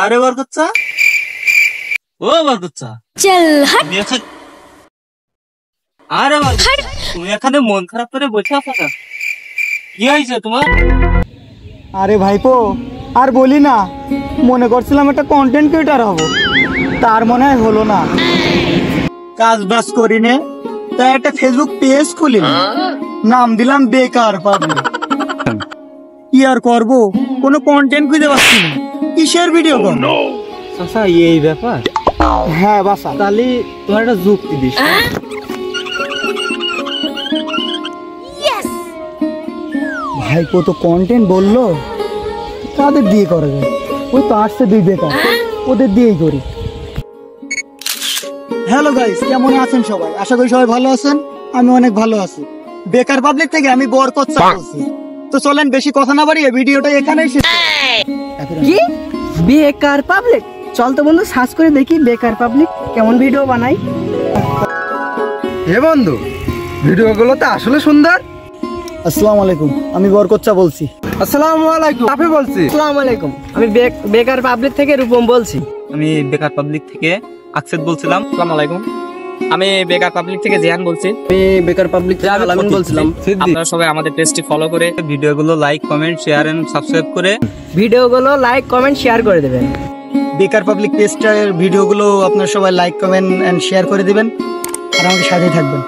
আরে বরকচ্চা, ও বরকচ্চা, আরে তুমি এখানে মন খারাপ করে বসে আছো না? কি হয়েছে তোমার? আরে ভাইপো আর বলি না, মনে করছিলাম একটা কন্টেন্ট ক্রিয়েটর হব, তার মনে হয় হলো না। কাজ বাজ করি নে, তাই একটা ফেসবুক পেজ খুলি, নাম দিলাম বেকার পাবলিক। কি আর করবো, কোনো কন্টেন্ট খুঁজে পাচ্ছি না, কিসের ভিডিও করব? আচ্ছা এই ব্যাপার। হ্যাঁ বাসা, তাহলে তোমার একটা যুক্তি দিস। ভাইপো তো কন্টেন্ট বললো, কাদের দিয়ে করা যায়? ওই তো আসছে দুই বেকার, ওদের দিয়েই করি। হ্যালো গাইস, কেমন আছেন সবাই? আশা করি সবাই ভালো আছেন। আমি অনেক ভালো আছি। বেকার পাবলিক থেকে আমি বরকচ্চা বলছি। তো চলেন বেশি কথা না বাড়িয়ে ভিডিওটা এখানেই শেষ করি। কি বেকার পাবলিক? চল তো বন্ধু সার্চ করে দেখি বেকার পাবলিক কেমন ভিডিও বানাই। হে বন্ধু, ভিডিওগুলো তো আসলে সুন্দর। আসসালামু আলাইকুম, আমি বরকচ্চা বলছি। আসসালামু আলাইকুম, আপনি বলছি। আসসালামু আলাইকুম, আমি বেকার পাবলিক থেকে রূপম বলছি। আমি বেকার পাবলিক থেকে আকসেদ বলছিলাম। আসসালামু আলাইকুম, আমি বেকার পাবলিক থেকে জিয়ান বলছি। আমি বেকার পাবলিক থেকে আলামিন বলছিলাম। আপনারা সবাই আমাদের পেজটি ফলো করে ভিডিওগুলো like, comment, share and subscribe করে ভিডিওগুলো লাইক, কমেন্ট, শেয়ার করে দেবেন। বেকার পাবলিক পেজটার ভিডিওগুলো আপনারা সবাই লাইক, কমেন্ট এন্ড শেয়ার করে দিবেন, আর আমাকে সাথেই থাকবেন।